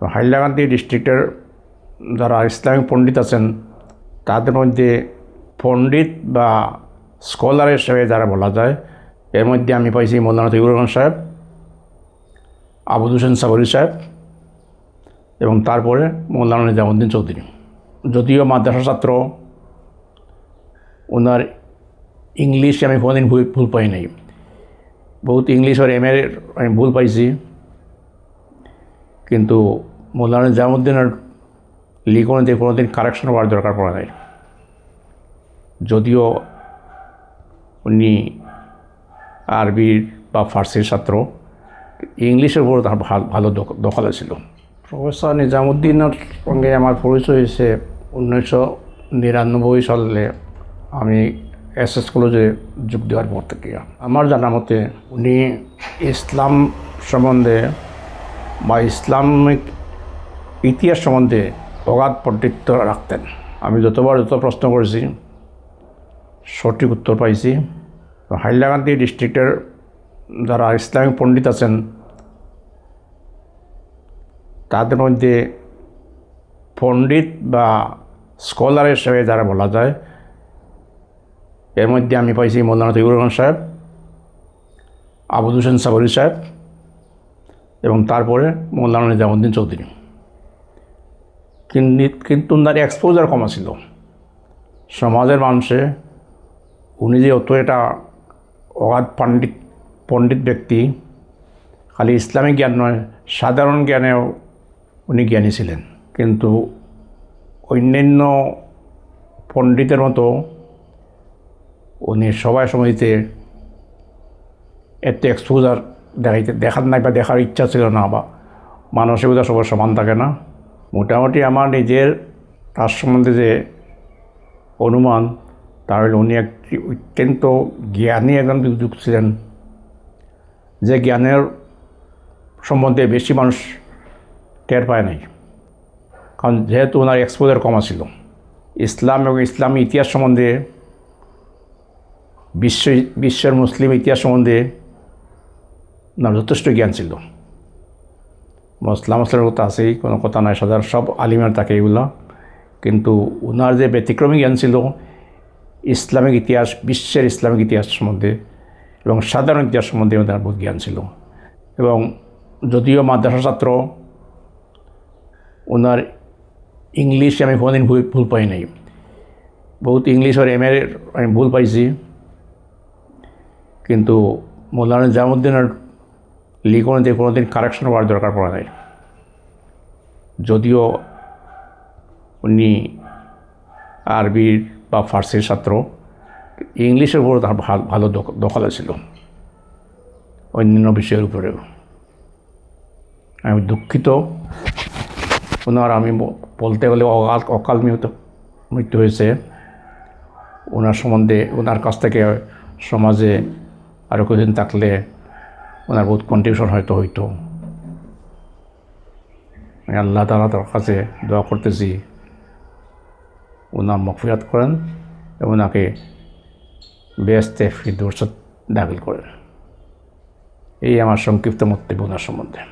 তো হাইলাকান্দি ডিস্ট্রিক্টের যারা ইসলামিক পণ্ডিত আছেন তাদের মধ্যে পণ্ডিত বা স্কলার হিসেবে যারা বলা যায় এর মধ্যে আমি পাইছি মৌলানা তৈবুর রহমান সাহেব, আবুল হোসেন সাবরি সাহেব এবং তারপরে মৌলানা নিজামুদ্দিন চৌধুরী। যদিও মাদ্রাসা ছাত্র, ওনার ইংলিশ আমি কোনোদিন ভুল পাই নাই। বহুত ইংলিশ আর এম এর আমি ভুল পাইছি, কিন্তু মৌলানা নিজামুদ্দিনের লিখনতে কোনোদিন কারেকশন হওয়ার দরকার পড়ে নাই। যদিও উনি আরবির বা ফার্সির ছাত্র, ইংলিশের উপর তার ভালো দখল ছিল। প্রফেসর নিজামুদ্দিনের সঙ্গে আমার পরিচয় হয়েছে 1999 সালে আমি এসএস কলেজে যোগ দেওয়ার পর থেকে। আমার জানা মতে উনি ইসলাম সম্বন্ধে বা ইসলামিক ইতিহাস সম্বন্ধে অগাধ পণ্ডিত্য রাখতেন। আমি যত প্রশ্ন করেছি সঠিক উত্তর পাইছি। হাইলাকান্দি ডিস্ট্রিক্টের যারা ইসলামিক পণ্ডিত আছেন তাদের মধ্যে পণ্ডিত বা স্কলার হিসেবে যারা বলা যায় এর মধ্যে আমি পাইছি মৌলানা তৈবুর রহমান সাহেব, আবুল হোসেন সাবরি সাহেব এবং তারপরে মৌলানা নিজামুদ্দিন চৌধুরী। কিন্তু ওনার এক্সপোজার কম ছিল সমাজের মানুষে। উনি যে অত এটা অগাধ পণ্ডিত ব্যক্তি, খালি ইসলামিক জ্ঞান নয় সাধারণ জ্ঞানেও উনি জ্ঞানী ছিলেন। কিন্তু অন্যান্য পণ্ডিতের মতো উনি সবাই সমিতিতে এত এক্সপোজার দেখার নাই বা দেখার ইচ্ছা ছিল না, বা মানসিকতা সবার সমান থাকে না। মোটামুটি আমার নিজের তার সম্বন্ধে যে অনুমান, তাহলে উনি একটি অত্যন্ত জ্ঞানী একজন যুগ ছিলেন, যে জ্ঞানের সম্বন্ধে বেশি মানুষ টের পায় নাই, কারণ যেহেতু ওনার এক্সপোজার কমা ছিল। ইসলাম এবং ইসলামী ইতিহাস সম্বন্ধে, বিশ্বের মুসলিম ইতিহাস সম্বন্ধে ওনার যথেষ্ট জ্ঞান ছিল। মশলার কথা আছেই, কোনো কথা নাই, সাধারণ সব আলিমের থাকে এগুলো। কিন্তু ওনার যে ব্যতিক্রমী জ্ঞান ছিল ইসলামিক ইতিহাস, বিশ্বের ইসলামিক ইতিহাস সম্বন্ধে এবং সাধারণ ইতিহাস সম্বন্ধে ওনার বহুত জ্ঞান ছিল। এবং যদিও মাদ্রাসা ছাত্র, ওনার ইংলিশ আমি কোনোদিন ভুল পাই নাই। বহুত ইংলিশ আর এম এর আমি ভুল পাইছি, কিন্তু মৌলানা নিজামুদ্দিনের লিখনতে কোনোদিন কারেকশন হওয়ার দরকার পড়ে নাই। যদিও উনি আরবির বা ফার্সির ছাত্র, ইংলিশের উপর তার ভালো দখল ছিল অন্যান্য বিষয়ের উপরেও। আমি দুঃখিত, ওনার আমি বলতে গেলে অকাল মৃত্যু হয়েছে। ওনার সম্বন্ধে, ওনার কাছ থেকে সমাজে আরও কিছুদিন থাকলে ওনার বহুত কন্ট্রিবিউশন হয়তো হইতো। আমি আল্লাহ তাআলা তার কাছে দোয়া করতেছি ওনার মাগফিরাত করেন এবং ওনাকে বেহেশতে ফিরদৌসে দাখিল করেন। এই আমার সংক্ষিপ্ত মন্তব্য ওনার সম্বন্ধে।